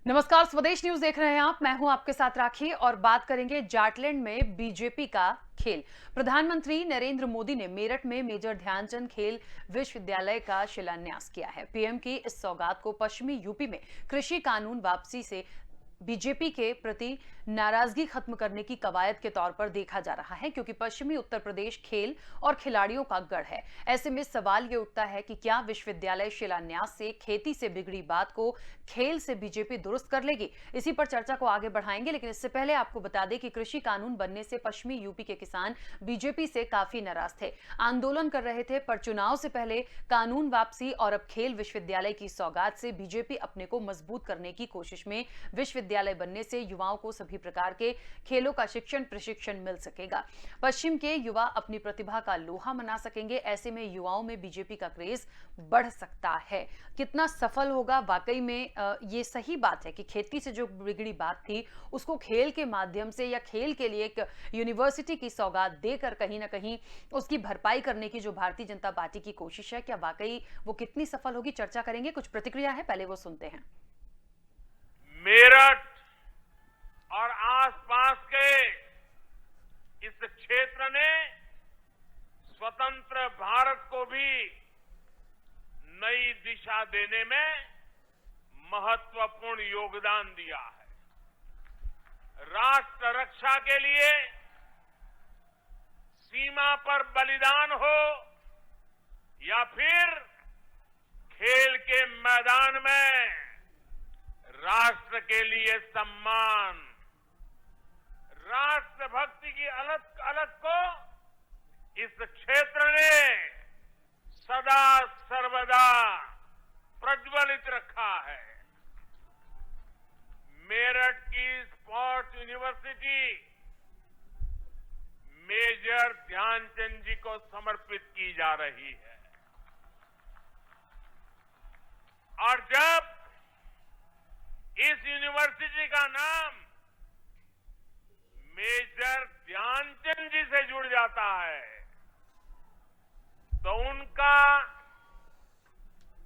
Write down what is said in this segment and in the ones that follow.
नमस्कार, स्वदेश न्यूज देख रहे हैं आप। मैं हूं आपके साथ राखी और बात करेंगे जाटलैंड में बीजेपी का खेल। प्रधानमंत्री नरेंद्र मोदी ने मेरठ में मेजर ध्यानचंद खेल विश्वविद्यालय का शिलान्यास किया है। पीएम की इस सौगात को पश्चिमी यूपी में कृषि कानून वापसी से बीजेपी के प्रति नाराजगी खत्म करने की कवायद के तौर पर देखा जा रहा है, क्योंकि पश्चिमी उत्तर प्रदेश खेल और खिलाड़ियों का गढ़ है। ऐसे में सवाल ये उठता है कि क्या विश्वविद्यालय शिलान्यास से खेती से बिगड़ी बात को खेल से बीजेपी दुरुस्त कर लेगी। इसी पर चर्चा को आगे बढ़ाएंगे, लेकिन इससे पहले आपको बता दें कि कृषि कानून बनने से पश्चिमी यूपी के किसान बीजेपी से काफी नाराज थे, आंदोलन कर रहे थे। पर चुनाव से पहले कानून वापसी और अब खेल विश्वविद्यालय की सौगात से बीजेपी अपने को मजबूत करने की कोशिश में विश्वविद्यालय बनने से युवाओं को सभी प्रकार के खेलों का शिक्षण प्रशिक्षण मिल सकेगा। पश्चिम के युवा अपनी प्रतिभा का लोहा मना सकेंगे। ऐसे में युवाओं में बीजेपी का क्रेज बढ़ सकता है। कितना सफल होगा, वाकई में ये सही बात है कि खेती से जो बिगड़ी बात थी उसको खेल के माध्यम से या खेल के लिए एक यूनिवर्सिटी की सौगात देकर कहीं ना कहीं उसकी भरपाई करने की जो भारतीय जनता पार्टी की कोशिश है, क्या वाकई वो कितनी सफल होगी, चर्चा करेंगे। कुछ प्रतिक्रिया है, पहले वो सुनते हैं। मेरठ और आसपास के इस क्षेत्र ने स्वतंत्र भारत को भी नई दिशा देने में महत्वपूर्ण योगदान दिया है। राष्ट्र रक्षा के लिए सीमा पर बलिदान हो या फिर खेल के मैदान में राष्ट्र के लिए सम्मान, राष्ट्रभक्ति की अलग अलग को इस क्षेत्र ने सदा सर्वदा प्रज्वलित रखा है। मेरठ की स्पोर्ट्स यूनिवर्सिटी मेजर ध्यानचंद जी को समर्पित की जा रही है। और जब इस यूनिवर्सिटी का नाम मेजर ध्यानचंद जी से जुड़ जाता है तो उनका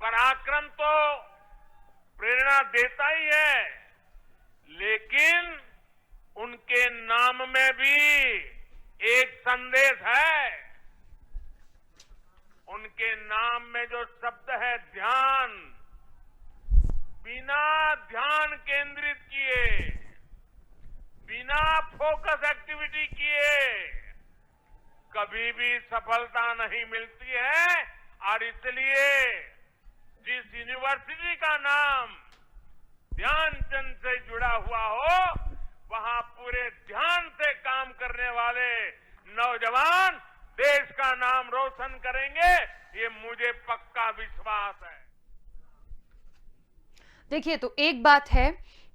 पराक्रम तो प्रेरणा देता ही है, लेकिन उनके नाम में भी एक संदेश है। उनके नाम में जो शब्द है ध्यान, बिना ध्यान केंद्रित किए, बिना फोकस एक्टिविटी किए कभी भी सफलता नहीं मिलती है। और इसलिए जिस यूनिवर्सिटी का नाम ध्यानचंद से जुड़ा हुआ हो, वहां पूरे ध्यान से काम करने वाले नौजवान देश का नाम रोशन करेंगे, ये मुझे पक्का विश्वास है। देखिए, तो एक बात है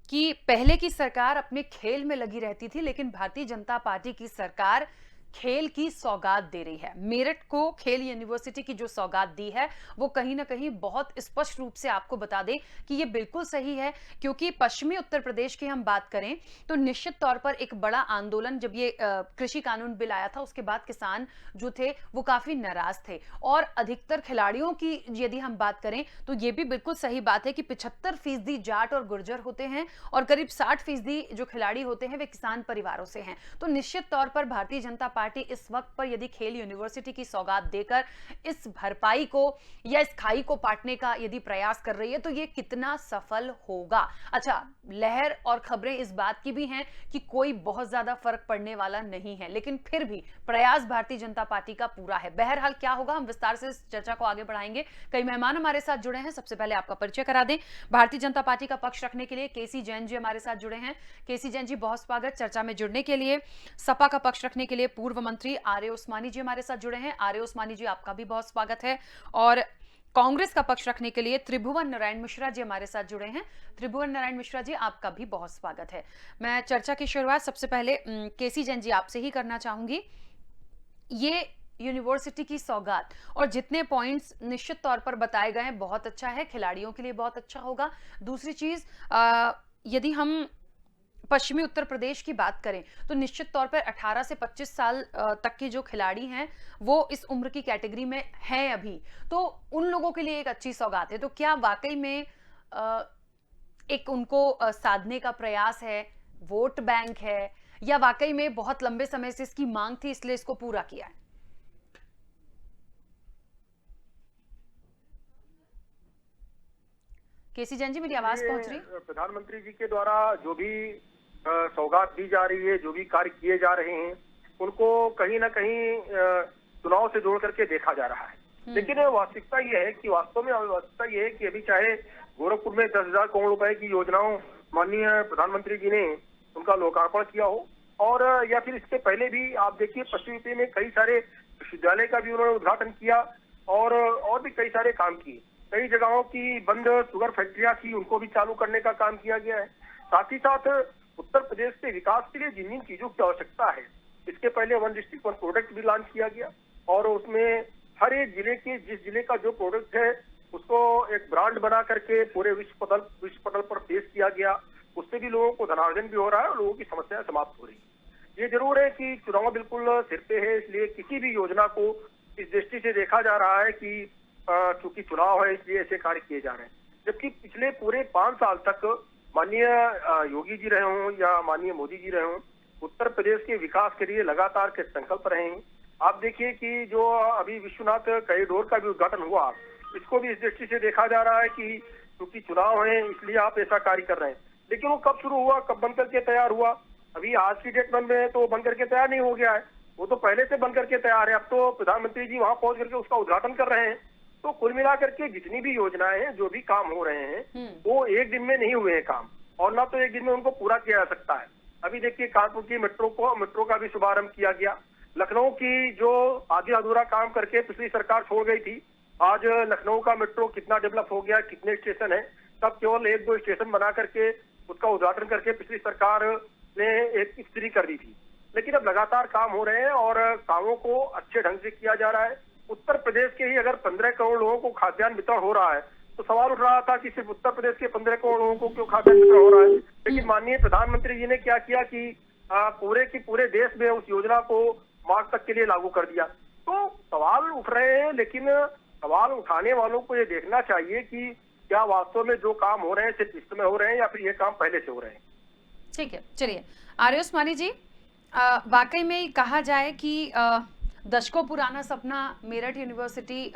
कि पहले की सरकार अपने खेल में लगी रहती थी, लेकिन भारतीय जनता पार्टी की सरकार खेल की सौगात दे रही है। मेरठ को खेल यूनिवर्सिटी की जो सौगात दी है वो कहीं ना कहीं बहुत स्पष्ट रूप से आपको बता दें कि ये बिल्कुल सही है, क्योंकि पश्चिमी उत्तर प्रदेश की हम बात करें तो निश्चित तौर पर एक बड़ा आंदोलन, जब ये कृषि कानून बिल आया था उसके बाद किसान जो थे वो काफी नाराज थे। और अधिकतर खिलाड़ियों की यदि हम बात करें तो ये भी बिल्कुल सही बात है कि 75% जाट और गुर्जर होते हैं और करीब 60% जो खिलाड़ी होते हैं वे किसान परिवारों से हैं। तो निश्चित तौर पर भारतीय जनता पार्टी इस वक्त पर यदि खेल यूनिवर्सिटी की सौगात देकर इस भरपाई को या इस खाई को पाटने का यदि प्रयास कर रही है तो ये कितना सफल होगा। अच्छा, लहर और खबरें इस बात की भी हैं कि कोई बहुत ज्यादा फर्क पड़ने वाला नहीं है, लेकिन फिर भी प्रयास भारतीय जनता पार्टी का पूरा है। बहरहाल क्या होगा, हम विस्तार से इस चर्चा को आगे बढ़ाएंगे। कई मेहमान हमारे साथ जुड़े हैं। सबसे पहले आपका परिचय करा दें। भारतीय जनता पार्टी का पक्ष रखने के लिए केसी जैन जी हमारे साथ जुड़े हैं। केसी जैन जी, बहुत स्वागत चर्चा में जुड़ने के लिए। सपा का पक्ष रखने के लिए पूर्व मंत्री आर्य उस्मानी जी हमारे साथ जुड़े हैं। आर्य उस्मानी जी, आपका भी बहुत स्वागत है। और कांग्रेस का पक्ष रखने के लिए त्रिभुवन नारायण मिश्रा जी हमारे साथ जुड़े हैं। त्रिभुवन नारायण मिश्रा जी, आपका भी बहुत स्वागत है। मैं चर्चा की शुरुआत सबसे पहले केसी जैन जी आपसे ही करना चाहूंगी। ये यूनिवर्सिटी की सौगात और जितने पॉइंट्स निश्चित तौर पर बताए गए हैं बहुत अच्छा है, खिलाड़ियों के लिए बहुत अच्छा होगा। दूसरी चीज, यदि हम पश्चिमी उत्तर प्रदेश की बात करें तो निश्चित तौर पर 18 से 25 साल तक के जो खिलाड़ी हैं वो इस उम्र की कैटेगरी में हैं अभी, तो उन लोगों के लिए एक अच्छी सौगात है। तो क्या वाकई में एक उनको साधने का प्रयास है, वोट बैंक है, या वाकई में बहुत लंबे समय से इसकी मांग थी इसलिए इसको पूरा किया है? केसी जैन जी, मेरी आवाज पहुंच रही? प्रधानमंत्री जी के द्वारा जो भी सौगात दी जा रही है, जो भी कार्य किए जा रहे हैं, उनको कहीं ना कहीं चुनाव से जोड़ करके देखा जा रहा है। लेकिन वास्तविकता ये है कि वास्तव में वास्तविकता ये है कि अभी चाहे गोरखपुर में 10,000 करोड़ रुपए की योजनाओं माननीय प्रधानमंत्री जी ने उनका लोकार्पण किया हो, और या फिर इससे पहले भी आप देखिए पश्चिम यूपी में कई सारे विश्वविद्यालय का भी उन्होंने उद्घाटन किया, और भी कई सारे काम किए। कई जगहों की बंद शुगर फैक्ट्रियां थी, उनको भी चालू करने का काम किया गया है। साथ ही साथ उत्तर प्रदेश के विकास के लिए जिन जिन चीजों की आवश्यकता है, इसके पहले वन डिस्ट्रिक्ट वन प्रोडक्ट भी लॉन्च किया गया, और उसमें हर एक जिले के जिस जिले का जो प्रोडक्ट है उसको एक ब्रांड बना करके पूरे विश्व पटल पर पेश किया गया। उससे भी लोगों को धनार्जन भी हो रहा है और लोगों की समस्याएं समाप्त हो रही है। ये जरूर है कि चुनाव बिल्कुल सिर पे है, इसलिए किसी भी योजना को इस दृष्टि से देखा जा रहा है कि चूंकि चुनाव है इसलिए ऐसे कार्य किए जा रहे हैं। जबकि पिछले पूरे 5 साल तक माननीय योगी जी रहे हों या माननीय मोदी जी रहे हों, उत्तर प्रदेश के विकास के लिए लगातार के संकल्प रहे हैं। आप देखिए कि जो अभी विश्वनाथ कॉरिडोर का भी उद्घाटन हुआ, इसको भी इस दृष्टि से देखा जा रहा है कि क्योंकि चुनाव है इसलिए आप ऐसा कार्य कर रहे हैं। लेकिन वो कब शुरू हुआ, कब बन करके तैयार हुआ? अभी आज की डेट में तो वो बन करके तैयार नहीं हो गया है, वो तो पहले से बन करके तैयार है। अब तो प्रधानमंत्री जी वहां पहुंच करके उसका उद्घाटन कर रहे हैं। तो कुल मिलाकर के जितनी भी योजनाएं हैं, जो भी काम हो रहे हैं, वो एक दिन में नहीं हुए हैं काम, और ना तो एक दिन में उनको पूरा किया जा सकता है। अभी देखिए कानपुर की मेट्रो का भी शुभारंभ किया गया। लखनऊ की जो आधी अधूरा काम करके पिछली सरकार छोड़ गई थी, आज लखनऊ का मेट्रो कितना डेवलप हो गया, कितने स्टेशन है, तब केवल 1-2 स्टेशन बना करके उसका उद्घाटन करके पिछली सरकार ने एक स्त्री कर दी थी। लेकिन अब लगातार काम हो रहे हैं और कामों को अच्छे ढंग से किया जा रहा है। उत्तर प्रदेश के ही अगर 15 करोड़ लोगों को खाद्यान्न वितरण हो रहा है, तो सवाल उठ रहा था कि सिर्फ उत्तर प्रदेश के 15 करोड़ लोगों को क्यों खाद्यान्न वितरण हो रहा है। लेकिन माननीय प्रधानमंत्री जी ने क्या किया कि पूरे की पूरे देश में उस योजना को मार्च तक के लिए लागू कर दिया। तो सवाल उठ रहे हैं, लेकिन सवाल उठाने वालों को ये देखना चाहिए कि क्या वास्तव में जो काम हो रहे हैं सिर्फ इस समय हो रहे हैं या फिर ये काम पहले से हो रहे हैं। ठीक है, चलिए आर्य उस्मानी जी, वाकई में कहा जाए कि दशकों पुराना सपना मेरठ यूनिवर्सिटी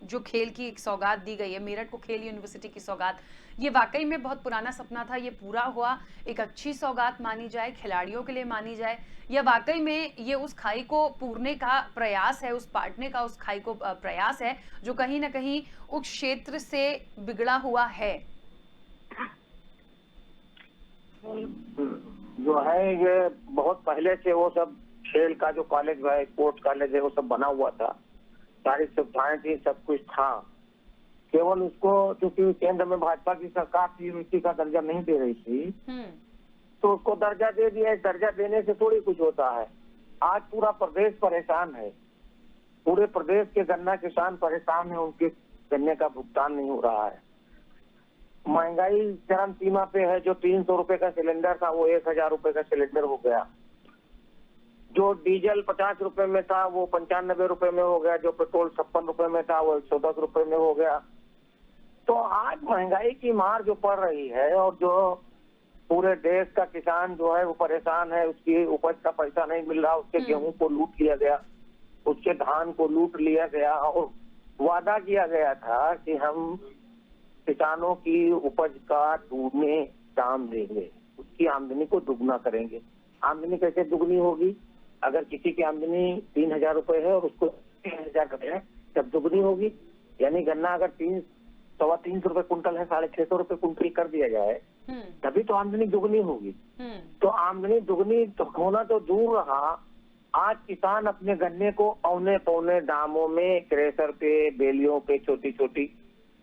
जो खेल की एक सौगात दी गई है, मेरठ को खेल यूनिवर्सिटी की सौगात, ये वाकई में बहुत पुराना सपना था, ये पूरा हुआ। एक अच्छी सौगात मानी जाए, खिलाड़ियों के लिए मानी जाए, या वाकई में ये उस खाई को पूरने का प्रयास है, उस पाटने का उस खाई को प्रयास है जो कहीं ना कहीं उस क्षेत्र से बिगड़ा हुआ है? जो है ये बहुत पहले से वो सब खेल का जो कॉलेज है, स्पोर्ट्स कॉलेज है, वो सब बना हुआ था, सारी सुविधाएं थी, सब कुछ था। केवल उसको क्योंकि केंद्र में भाजपा की सरकार यूनिवर्सिटी का दर्जा नहीं दे रही थी, तो उसको दर्जा दे दिया। दर्जा देने से थोड़ी कुछ होता है। आज पूरा प्रदेश परेशान है, पूरे प्रदेश के गन्ना किसान परेशान है, उनके गन्ने का भुगतान नहीं हो रहा है। महंगाई चरम सीमा पे है। जो 300 रुपए का सिलेंडर था वो 1,000 रुपए का सिलेंडर हो गया। जो डीजल 50 रुपए में था वो 95 रुपए में हो गया। जो पेट्रोल 56 रुपए में था वो 110 रुपए में हो गया। तो आज महंगाई की मार जो पड़ रही है और जो पूरे देश का किसान जो है वो परेशान है, उसकी उपज का पैसा नहीं मिल रहा, उसके गेहूं को लूट लिया गया, उसके धान को लूट लिया गया, और वादा किया गया था कि हम किसानों की उपज का दुगने दाम देंगे, उसकी आमदनी को दुगना करेंगे। आमदनी कैसे दुगनी होगी? अगर किसी की आमदनी 3,000 रुपए है और उसको 3,000 रुपए है, तब दुगनी होगी। यानी गन्ना अगर 300 रुपए कुंटल है, 650 रुपए कुंटल कर दिया जाए, तभी तो आमदनी दुगनी होगी। तो आमदनी दुगनी तो होना तो दूर रहा, आज किसान अपने गन्ने को औने पौने दामों में क्रेशर पे, बेलियों पे, छोटी छोटी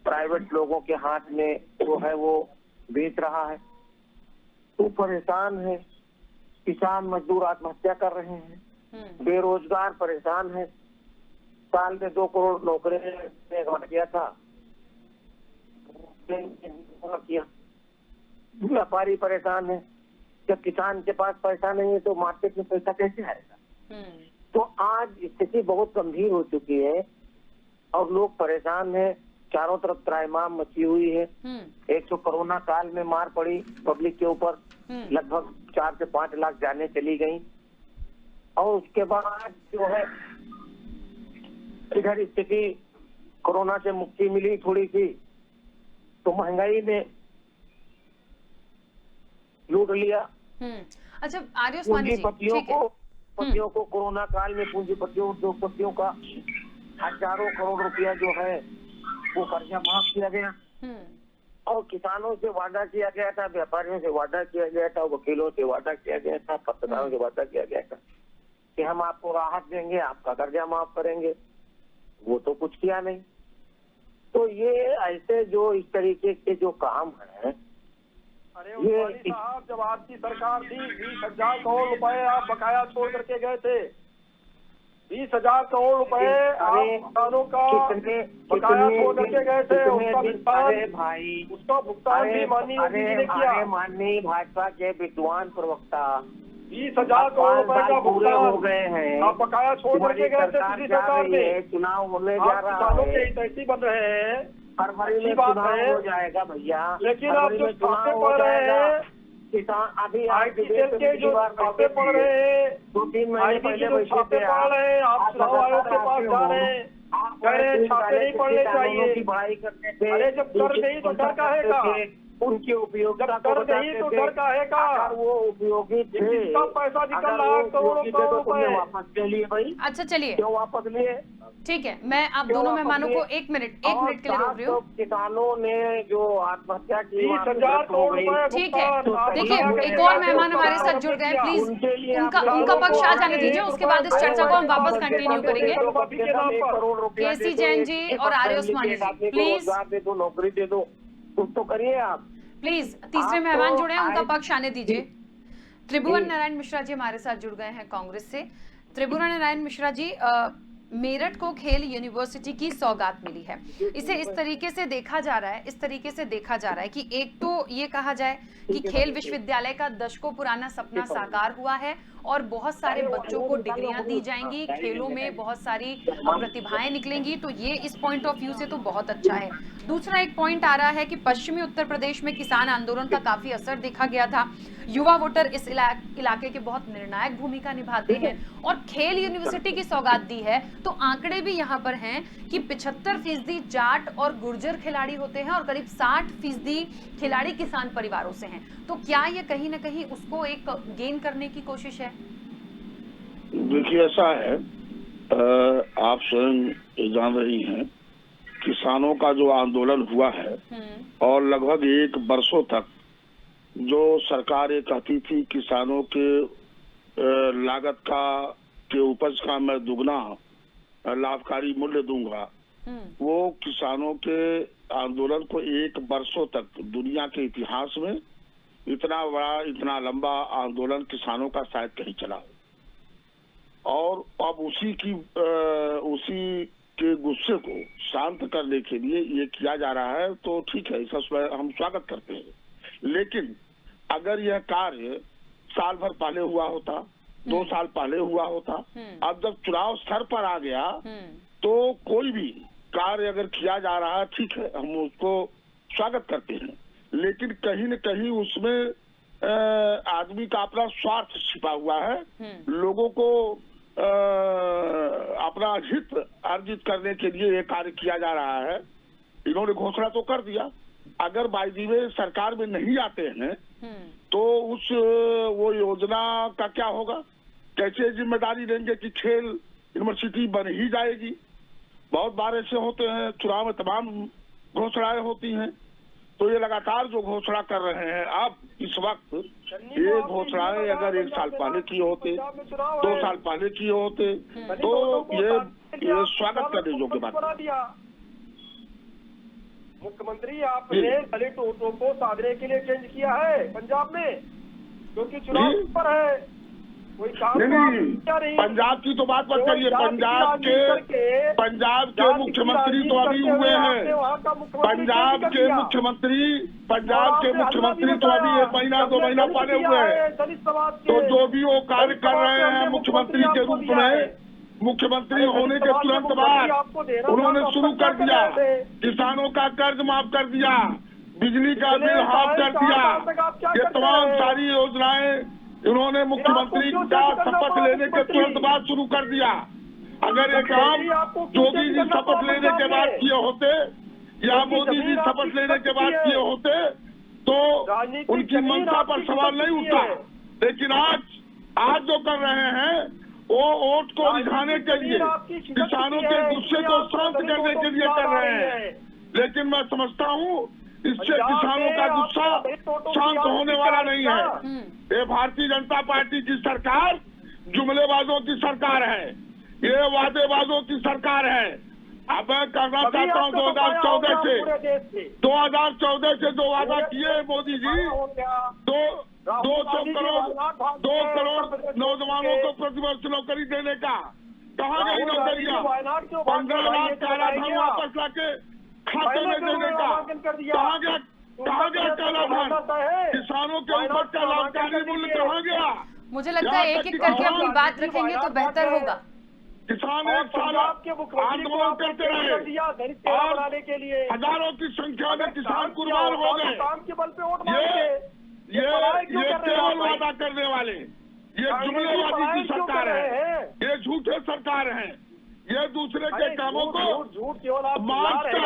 प्राइवेट लोगों के हाथ में जो है वो बेच रहा है। तो परेशान है, किसान मजदूर आत्महत्या कर रहे हैं, बेरोजगार परेशान है। साल में 2 करोड़ नौकरी घट गया था, किया। व्यापारी परेशान है। जब किसान के पास पैसा नहीं है तो मार्केट में पैसा कैसे आएगा? तो आज स्थिति बहुत गंभीर हो चुकी है और लोग परेशान हैं। चारों तरफ त्राहिमाम मची हुई है। एक तो कोरोना काल में मार पड़ी पब्लिक के ऊपर, लगभग 4 से 5 लाख जानें चली गई, और उसके बाद जो है इधर स्थिति कोरोना से मुक्ति मिली थोड़ी सी, तो महंगाई ने लूट लिया। अच्छा आर्य उस्मानी जी, ठीक है। पूंजीपतियों को कोरोना काल में पूंजीपतियों उद्योगपतियों का हजारों करोड़ रुपया जो है वो कर्जा माफ किया गया, और किसानों से वादा किया गया था, व्यापारियों से वादा किया गया था, वकीलों से वादा किया गया था, पत्रकारों से वादा किया गया था कि हम आपको राहत देंगे, आपका कर्जा माफ करेंगे। वो तो कुछ किया नहीं। तो ये ऐसे जो इस तरीके के जो काम है, अरे उस्मानी साहब, जब आपकी सरकार थी 20,000 करोड़ रुपए आप बकाया छोड़ करके गए थे। 20,000 करोड़ रुपए आप किसानों का बकाया छोड़ करके गए थे। उसका भुगतान भी माननीय मोदी जी ने किया। माननीय भाजपा के विद्वान प्रवक्ता 20,000 करोड़ रुपए का भुगतान हो गए हैं, आप बकाया छोड़ करके गए थे पिछली सरकार में। चुनाव होने जा रहा है, किसानों के हितैषी बन रहे हैं, फरवरी में चुनाव हो जाएगा भैया, लेकिन आप जो छापे पड़ रहे हैं किसान अभी आईटी सेल के जो छापे पड़ रहे हैं, 2-3 महीने पहले जो छापे पड़ रहे हैं, आप चुनाव आयोग के पास जा रहे हैं, कह रहे हैं छापे नहीं पड़ने चाहिए। बढ़ाई करते थे, अरे जब कर गई तो डर काहे का? उनकी उपयोगिता कर गई तो डर काहे का? वो उपयोगी थे, किसका पैसा निकल रहा है करोड़ों रुपए? वापस ले लिए भाई। अच्छा चलिए, क्यों वापस लिए? ठीक है, मैं आप दोनों मेहमानों को एक मिनट के लिए रोक रही हूँ। किसानों ने जो आत्महत्या की, 20,000 करोड़ रुपए। ठीक है, देखिए एक और मेहमान हमारे साथ जुड़ गए, प्लीज उनका पक्ष आ जाने दीजिए, उसके बाद इस चर्चा को हम वापस कंटिन्यू करेंगे। केसी जैन जी और आर्य उस्मानी जी, प्लीज दे दो, नौकरी दे दो, कुछ तो करिए आप। प्लीज तीसरे मेहमान जुड़े हैं, उनका पक्ष आने दीजिए। त्रिभुवन नारायण मिश्रा जी हमारे साथ जुड़ गए हैं कांग्रेस से। त्रिभुवन नारायण मिश्रा जी, मेरठ को खेल यूनिवर्सिटी की सौगात मिली है। इसे इस तरीके से देखा जा रहा है कि एक तो ये कहा जाए कि खेल विश्वविद्यालय का दशकों पुराना सपना साकार हुआ है और बहुत सारे बच्चों को डिग्रियां दी जाएंगी, खेलों में बहुत सारी प्रतिभाएं निकलेंगी, तो ये इस पॉइंट ऑफ व्यू से तो बहुत अच्छा है। दूसरा एक पॉइंट आ रहा है कि पश्चिमी उत्तर प्रदेश में किसान आंदोलन का काफी असर देखा गया था। युवा वोटर इस इलाके के बहुत निर्णायक भूमिका निभाते हैं और खेल यूनिवर्सिटी की सौगात दी है, तो आंकड़े भी यहाँ पर हैं कि 75% जाट और गुर्जर खिलाड़ी होते हैं और करीब 60% खिलाड़ी किसान परिवारों से हैं। तो क्या ये कहीं ना कहीं उसको एक गेन करने की कोशिश है? देखिए ऐसा है, आप स्वयं जान रही हैं, किसानों का जो आंदोलन हुआ है और लगभग 1 वर्षों तक जो सरकार ये कहती थी किसानों के लागत के उपज का मैं दुगना लाभकारी मूल्य दूंगा, वो किसानों के आंदोलन को 1 वर्षों तक दुनिया के इतिहास में इतना बड़ा, इतना लंबा आंदोलन किसानों का शायद कहीं चला हो। और अब उसी के गुस्से को शांत करने के लिए ये किया जा रहा है, तो ठीक है, इसका हम स्वागत करते हैं। लेकिन अगर यह कार्य साल भर पहले हुआ होता, 2 साल पहले हुआ होता, अब जब चुनाव सर पर आ गया तो कोई भी कार्य अगर किया जा रहा है, ठीक है, हम उसको स्वागत करते हैं, लेकिन कहीं न कहीं उसमें आदमी का अपना स्वार्थ छिपा हुआ है। लोगों को अपना हित अर्जित करने के लिए ये कार्य किया जा रहा है। इन्होंने घोषणा तो कर दिया, अगर बाई दी वे सरकार में नहीं आते हैं तो वो योजना का क्या होगा? कैसे जिम्मेदारी लेंगे कि खेल यूनिवर्सिटी बन ही जाएगी? बहुत बार ऐसे होते हैं, चुनाव में तमाम घोषणाएं होती हैं, तो ये लगातार जो घोषणा कर रहे हैं अब इस वक्त, ये घोषणाएं अगर 1 साल पहले की होते, 2 साल पहले की होते, तो ये स्वागत करने योग्य बात। मुख्यमंत्री आपने दलित वोटों को साधने के लिए चेंज किया है पंजाब में, क्योंकि चुनाव पर है, कोई काम नहीं। पंजाब की तो बात मत करिए, पंजाब के मुख्यमंत्री तो अभी हुए हैं, पंजाब के मुख्यमंत्री तो अभी 1 महीना 2 महीना पहले हुए हैं। तो जो भी वो कार्य कर रहे हैं मुख्यमंत्री के रूप में, मुख्यमंत्री होने के तुरंत बाद उन्होंने शुरू कर दिया, किसानों का कर्ज माफ कर दिया, बिजली का बिल हाफ कर दिया। ये तमाम सारी योजनाएं इन्होंने मुख्यमंत्री का शपथ लेने के तुरंत बाद शुरू कर दिया। अगर ये काम योगी जी शपथ लेने के बाद किए होते या मोदी जी शपथ लेने के बाद किए होते तो उनकी मंशा पर सवाल नहीं उठता। लेकिन आज जो कर रहे हैं वो वोट को रिझाने के लिए, किसानों के गुस्से को शांत करने के लिए कर रहे हैं। लेकिन मैं समझता हूँ इससे किसानों का गुस्सा शांत होने वाला नहीं है। ये भारतीय जनता पार्टी की सरकार जुमलेबाजों की सरकार है, ये वादेबाजों की सरकार है। अब मैं कहना चाहता हूँ 2014 से जो वादा किए मोदी जी, 2 करोड़ नौजवानों को प्रतिवर्ष नौकरी देने का, कहाँ गई नौकरियाँ? 15 लाख काला धन वापस लाके खाते में देने का, कहाँ गया काला धन? किसानों के ऊपर का लाभकारी मूल्य कहाँ गया? मुझे लगता है एक एक करके अपनी बात रखेंगे तो बेहतर होगा। किसान एक साल आंदोलन करते रहे और हजारों की संख्या में किसान कुर्बान हो गए। ये केवल वादा करने वाले, ये जुमलेबाजी की सरकार है, ये झूठे सरकार है, ये दूसरे के कामों को मार्च तक,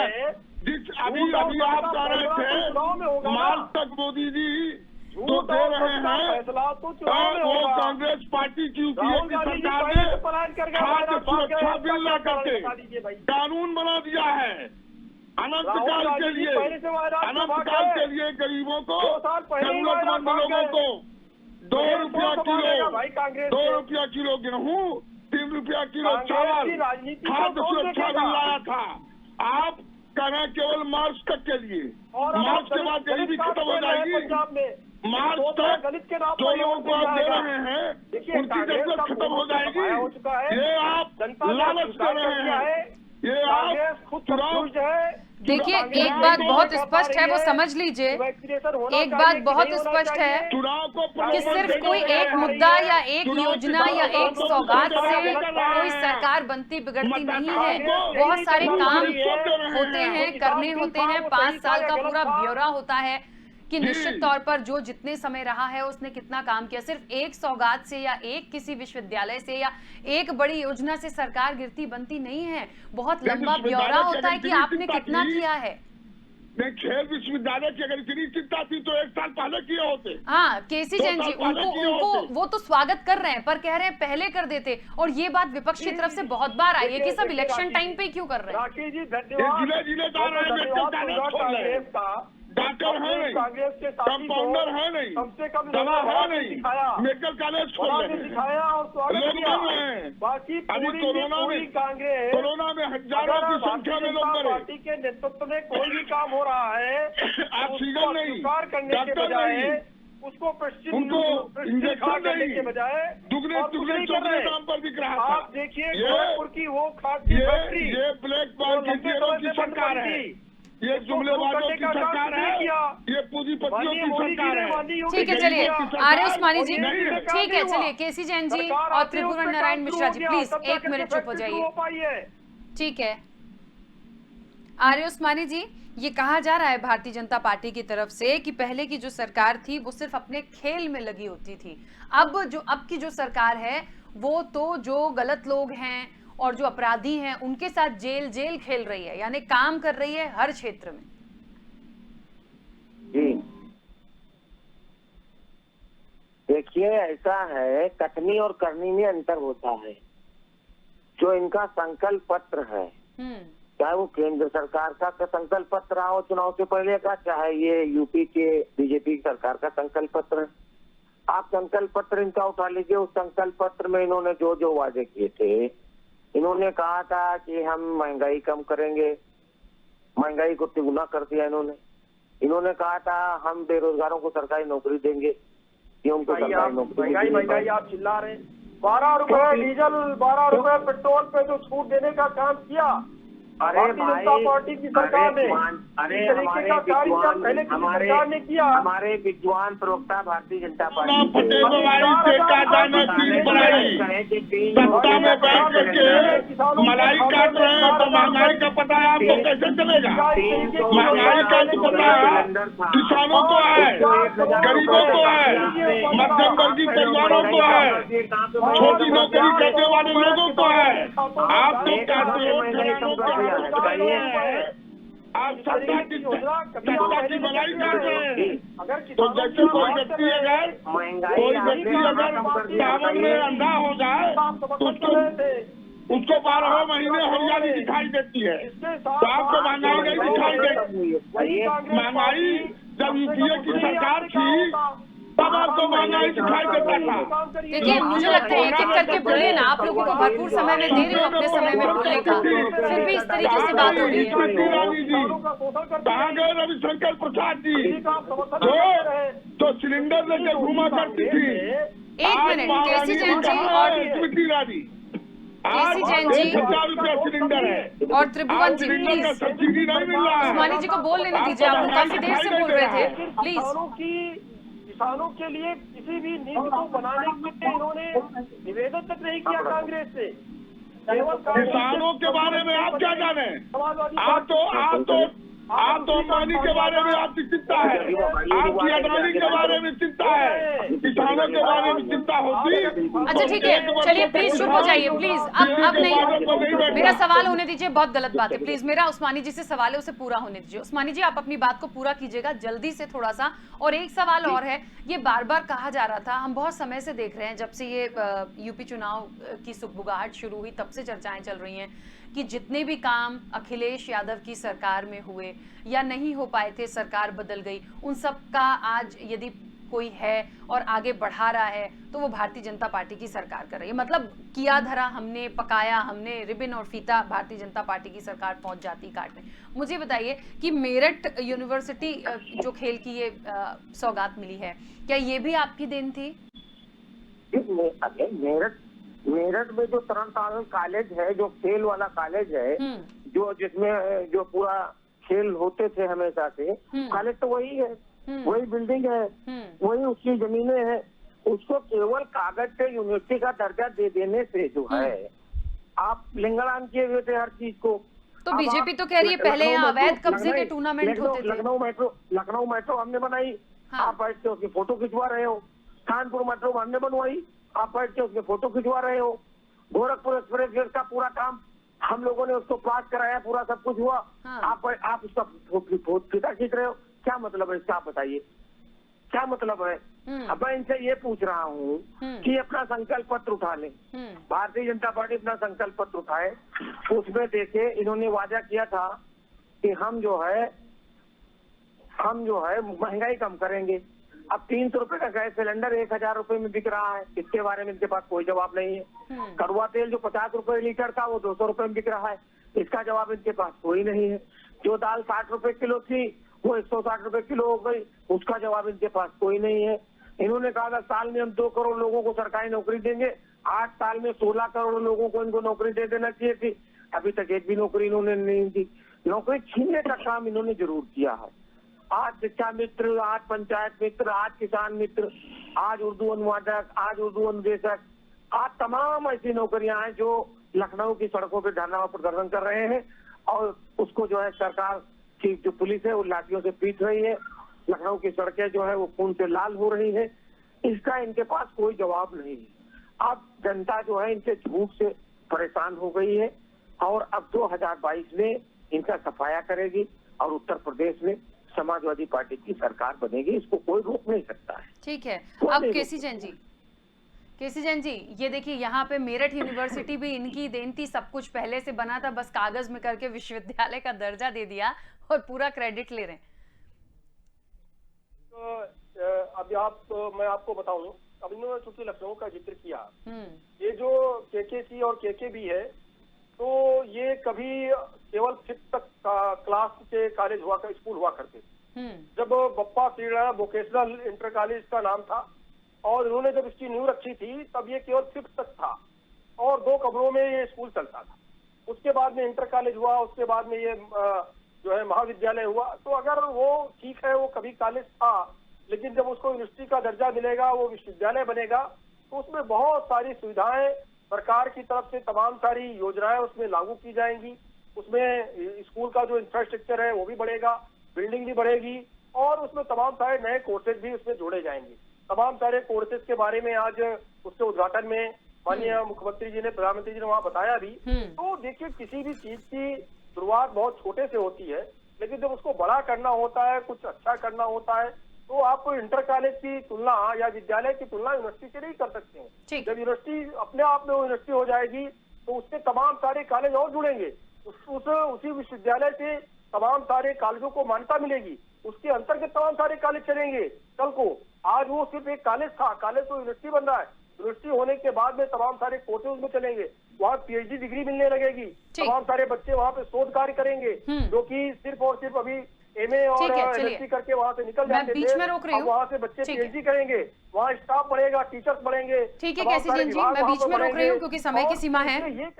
अभी आप कह रहे थे मार्च तक मोदी जी जो दे रहे हैं वो कांग्रेस पार्टी की यूपीए की सरकार ने खाद्य सुरक्षा बिल ला करके कानून बना दिया है। अनंत काल के लिए गरीबों को, जरूरतमंद लोगों को 2 रुपया किलो गेहूँ, 3 रुपया किलो चावल खाद्य सुरक्षा बिल लाया था। आप कह रहे हैं केवल मार्च तक के लिए, मार्च के बाद गरीबी खत्म हो जाएगी। मार्च तक जो लोगों को आप दे रहे हैं उनकी जरूरत खत्म हो जाएगी। ये आप लालच कर रहे हैं, ये आप चुनाव। देखिए एक बात बहुत स्पष्ट है, वो समझ लीजिए। एक बात बहुत स्पष्ट है कि सिर्फ कोई एक मुद्दा या एक योजना या एक सौगात से कोई सरकार बनती बिगड़ती नहीं है। बहुत सारे काम होते हैं, करने होते हैं, 5 साल का पूरा ब्यौरा होता है कि निश्चित तौर पर जो जितने समय रहा है उसने कितना काम किया। सिर्फ एक सौगात से या एक किसी विश्वविद्यालय से या एक बड़ी योजना से सरकार गिरती बनती नहीं है। बहुत लंबा ब्यौरा होता है कि आपने कितना किया है। खेल विश्वविद्यालय की अगर इतनी चिंता थी तो 1 साल पहले किए होते। हाँ, केसी जैन जी उनको वो तो स्वागत कर रहे हैं पर कह रहे हैं पहले कर देते। और ये बात विपक्ष की तरफ से बहुत बार आई है कि सब इलेक्शन टाइम पे क्यों कर रहे हैं। डॉक्टर है नहीं, कंपाउंडर है नहीं, दवा है नहीं, मेडिकल कॉलेज खोल रहे हैं। बाकी अभी कोरोना में हजारों की संख्या में लोग मरे। पार्टी के नेतृत्व में कोई भी काम हो रहा है, ऑक्सीजन नहीं, डॉक्टर नहीं, उसको उनको इंजेक्शन नहीं के बजाय दुगने दाम पर बिक रहा था। आप देखिए गोरखपुर की वो खाद की फैक्ट्री, ये ब्लैक मार्केट की सरकार है, ये जुमलेबाजों की सरकार है, ये पूंजीपतियों की सरकार है। ठीक है, चलिए आर्य उस्मानी जी, ठीक है, चलिए केसी जैन जी और त्रिभुवन नारायण मिश्रा जी प्लीज 1 मिनट चुप हो जाइए। ठीक है आर्य उस्मानी जी, ये कहा जा रहा है भारतीय जनता पार्टी की तरफ से कि पहले की जो सरकार थी वो सिर्फ अपने खेल में लगी होती थी। अब की जो सरकार है वो तो जो गलत लोग हैं और जो अपराधी हैं उनके साथ जेल खेल रही है, यानी काम कर रही है हर क्षेत्र में। जी देखिए, ऐसा है कथनी और करनी में अंतर होता है। जो इनका संकल्प पत्र है, चाहे वो केंद्र सरकार का संकल्प पत्र रहा हो चुनाव से पहले का, चाहे ये यूपी के बीजेपी सरकार का संकल्प पत्र है। आप संकल्प पत्र इनका उठा लीजिए। उस संकल्प पत्र में इन्होंने जो वादे किए थे, इन्होंने कहा था कि हम महंगाई कम करेंगे, महंगाई को तिगुना कर दिया इन्होंने कहा था हम बेरोजगारों को सरकारी नौकरी देंगे, उनको सरकारी नौकरी। महंगाई आप चिल्ला रहे हैं। 12 रुपए डीजल, 12 रुपए पेट्रोल पे जो छूट देने का काम किया, अरे भाई, पार्टी की सरकार ने अरे इस तरीके का कार्य क्या पहले किसी सरकार ने किया? हमारे विद्वान प्रवक्ता भारतीय जनता पार्टी पटेल वाली से का जाना चीज बढ़ाई, सत्ता में बैठ करके मलाई काट रहे हैं तो महंगाई का पता है आपको कैसे चलेगा? महंगाई का तो पता है किसानों को है, गरीबों को है, मध्यम वर्गीय परिवारों को है, छोटी नौकरी करने वाले लोगों को है। आप तो कहते हो किसानों को आप सत्ता की मलाई काट रहे हैं। तो जैसे कोई व्यक्ति अगर सावन में अंधा हो जाए तो उसको 12 महीने हरियाली दिखाई देती है, तो आपको महंगाई नहीं दिखाई देती। महंगाई जब यूपीए की सरकार थी तब आपको महंगाई दिखाई देता था। देखिए, मुझे लगता है एक एक करके बोले ना, आप लोगों को भरपूर समय में दे रहे हो अपने समय में बोलने का, फिर भी इस तरीके से बात हो रही है। कहाँ गए रविशंकर प्रसाद जी जो सिलेंडर लेके घूमा करती थी? एक मिनट, केसी जैन जी और स्मृति ईरानी, केसी जैन जी 1000 रुपया सिलेंडर है और त्रिभुवन जी, सिलेंडर का प्लीज सब्सिडी नहीं मिल रहा है। उस्मानी जी को बोल लेने दीजिए, आप काफी देर से बोल रहे थे, प्लीज। किसानों के लिए किसी भी नीति को बनाने के लिए इन्होंने निवेदन तक नहीं किया कांग्रेस से। केवल किसानों के बारे में आप क्या जाने? आप तो अंबानी के बारे में आपकी चिंता है, आपकी अडानी के बारे में चिंता है, किसानों के बारे में चिंता होती। अच्छा ठीक है, चलिए प्लीज चुप हो जाइए, प्लीज अब नहीं, मेरा सवाल होने दीजिए। बहुत गलत बात है, प्लीज मेरा उस्मानी जी से सवाल है उसे पूरा होने दीजिए। उस्मानी जी, आप अपनी बात को पूरा कीजिएगा जल्दी से थोड़ा सा। और एक सवाल और है, ये बार बार कहा जा रहा था, हम बहुत समय से देख रहे हैं, जब से ये यूपी चुनाव की सुगबुगाहट शुरू हुई तब से चर्चाएं चल रही हैं कि जितने भी काम अखिलेश यादव की सरकार में हुए या नहीं हो पाए थे, सरकार बदल गई, उन सब का आज यदि कोई है और आगे बढ़ा रहा है तो वो भारतीय जनता पार्टी की सरकार कर रही है। मतलब किया धरा हमने, पकाया हमने, रिबन और फीता भारतीय जनता पार्टी की सरकार पहुंच जाती काटने। मुझे बताइए कि मेरठ यूनिवर्सिटी जो खेल की ये सौगात मिली है, क्या ये भी आपकी देन थी? मेरठ में जो तरनतारण कॉलेज है, जो खेल वाला कॉलेज है, जो जिसमें जो पूरा खेल होते थे हमेशा से, कॉलेज तो वही है, वही बिल्डिंग है, वही उसकी जमीनें हैं। उसको केवल कागज से यूनिवर्सिटी का दर्जा दे देने से जो है आप लिंगाड़ान किए हुए थे हर चीज को। तो बीजेपी तो कह रही है पहले यहाँ अवैध कब्जे के टूर्नामेंट होते थे। लखनऊ मेट्रो हमने बनाई, आप बैठ के उसकी फोटो खिंचवा रहे हो। कानपुर मेट्रो हमने बनवाई, आप बैठ के उसके फोटो खिंचवा रहे हो। गोरखपुर एक्सप्रेस का पूरा काम हम लोगों ने उसको पास कराया, पूरा सब कुछ हुआ। आप उसका फिता खींच रहे हो, क्या मतलब है इसका? आप बताइए क्या मतलब है? अब मैं इनसे ये पूछ रहा हूँ कि अपना संकल्प पत्र उठा लें, भारतीय जनता पार्टी अपना संकल्प पत्र उठाए। उसमें देखे इन्होंने वादा किया था कि हम जो है महंगाई कम करेंगे। अब 300 रुपए का गैस सिलेंडर 1000 रुपए में बिक रहा है, इसके बारे में इनके पास कोई जवाब नहीं है। कड़वा तेल जो 50 रुपए लीटर था वो 200 रुपए में बिक रहा है, इसका जवाब इनके पास कोई नहीं है। जो दाल 60 रुपए किलो थी वो 160 रुपए किलो हो गई, उसका जवाब इनके पास कोई नहीं है। इन्होंने कहा था साल में हम 2 करोड़ लोगों को सरकारी नौकरी देंगे, 8 साल में 16 करोड़ लोगों को इनको नौकरी दे देना चाहिए थी, अभी तक एक भी नौकरी इन्होंने नहीं दी। नौकरी छीनने का काम इन्होंने जरूर किया है। आज शिक्षा मित्र, आज पंचायत मित्र, आज किसान मित्र, आज उर्दू अनुवादक, आज उर्दू अनुदेशक, आज तमाम ऐसी नौकरियां हैं जो लखनऊ की सड़कों पर धरना प्रदर्शन कर रहे हैं और उसको जो है सरकार की जो पुलिस है वो लाठियों से पीट रही है। लखनऊ की सड़कें जो है वो खून से लाल हो रही है, इसका इनके पास कोई जवाब नहीं है। अब जनता जो है इनके झूठ से परेशान हो गई है और अब 2022 में इनका सफाया करेगी और उत्तर प्रदेश में समाजवादी पार्टी की सरकार बनेगी, इसको कोई रोक नहीं सकता है। ठीक है, अब केसी जैन जी ये देखिए, यहाँ पे मेरठ यूनिवर्सिटी भी इनकी देन थी, सब कुछ पहले से बना था, बस कागज में करके विश्वविद्यालय का दर्जा दे दिया और पूरा क्रेडिट ले रहे हैं। तो मैं आपको बताऊं, अब इन्होंने चूंकि लखनऊ का जिक्र किया, ये जो केकेसी और केकेबी है, तो ये कभी केवल 5th तक क्लास के कॉलेज हुआ कर, स्कूल हुआ करते थे। जब बप्पा सीड़ा वोकेशनल इंटर कॉलेज का नाम था और इन्होंने जब इसकी नींव रखी थी तब ये केवल 5th तक था और 2 कमरों में ये स्कूल चलता था। उसके बाद में इंटर कॉलेज हुआ, उसके बाद में ये जो है महाविद्यालय हुआ। तो अगर वो ठीक है, वो कभी कॉलेज था, लेकिन जब उसको यूनिवर्सिटी का दर्जा मिलेगा, वो विश्वविद्यालय बनेगा, तो उसमें बहुत सारी सुविधाएं सरकार की तरफ से, तमाम सारी योजनाएं उसमें लागू की जाएंगी। उसमें स्कूल का जो इंफ्रास्ट्रक्चर है वो भी बढ़ेगा, बिल्डिंग भी बढ़ेगी, और उसमें तमाम सारे नए कोर्सेज भी उसमें जोड़े जाएंगे। तमाम सारे कोर्सेज के बारे में आज उसके उद्घाटन में माननीय मुख्यमंत्री जी ने, प्रधानमंत्री जी ने वहाँ बताया भी। तो देखिए, किसी भी चीज की शुरुआत बहुत छोटे से होती है, लेकिन जब उसको बड़ा करना होता है, कुछ अच्छा करना होता है, तो आप इंटर कॉलेज की तुलना या विद्यालय की तुलना यूनिवर्सिटी से नहीं कर सकते हैं। जब यूनिवर्सिटी अपने आप में यूनिवर्सिटी हो जाएगी, तो उससे तमाम सारे कॉलेज और जुड़ेंगे, उसी विश्वविद्यालय से तमाम सारे कॉलेजों को मान्यता मिलेगी, उसके अंतर्गत तमाम सारे कॉलेज चलेंगे कल को। आज वो सिर्फ एक कॉलेज था, कॉलेज तो यूनिवर्सिटी बन रहा है। यूनिवर्सिटी होने के बाद में तमाम सारे कोर्सेज उसमें चलेंगे, वहाँ पीएचडी डिग्री मिलने लगेगी, तमाम सारे बच्चे वहाँ पे शोध कार्य करेंगे, जो कि सिर्फ और सिर्फ अभी एमए और एमएससी करके वहाँ से निकल जाते थे, अब वहाँ से बच्चे पीएचडी करेंगे, वहाँ स्टाफ बढ़ेगा, टीचर्स बढ़ेंगे। ठीक है केसी जैन जी, मैं बीच में रोक रही हूँ क्योंकि समय की सीमा है।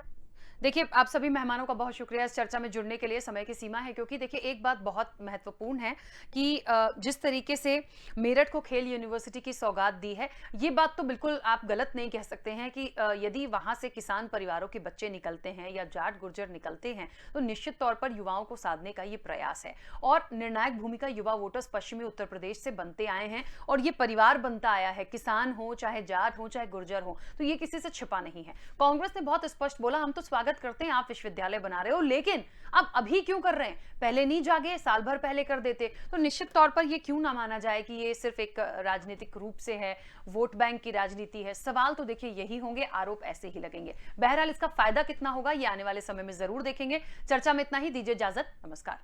देखिए, आप सभी मेहमानों का बहुत शुक्रिया इस चर्चा में जुड़ने के लिए। समय की सीमा है, क्योंकि देखिए एक बात बहुत महत्वपूर्ण है कि जिस तरीके से मेरठ को खेल यूनिवर्सिटी की सौगात दी है, ये बात तो बिल्कुल आप गलत नहीं कह सकते हैं कि यदि वहां से किसान परिवारों के बच्चे निकलते हैं या जाट गुर्जर निकलते हैं, तो निश्चित तौर पर युवाओं को साधने का ये प्रयास है। और निर्णायक भूमिका युवा वोटर्स पश्चिमी उत्तर प्रदेश से बनते आए हैं, और ये परिवार बनता आया है, किसान हो, चाहे जाट हो, चाहे गुर्जर हो, तो ये किसी से छिपा नहीं है। कांग्रेस ने बहुत स्पष्ट बोला, हम तो स्वागत करते हैं, आप विश्वविद्यालय बना रहे हो, लेकिन अब अभी क्यों कर रहे हैं? पहले नहीं जागे, साल भर पहले कर देते। तो निश्चित तौर पर ये क्यों ना माना जाए कि ये सिर्फ एक राजनीतिक रूप से है, वोट बैंक की राजनीति है। सवाल तो देखिए यही होंगे, आरोप ऐसे ही लगेंगे। बहरहाल इसका फायदा कितना होगा ये आने वाले समय में जरूर देखेंगे। चर्चा में इतना ही, दीजिए इजाजत, नमस्कार।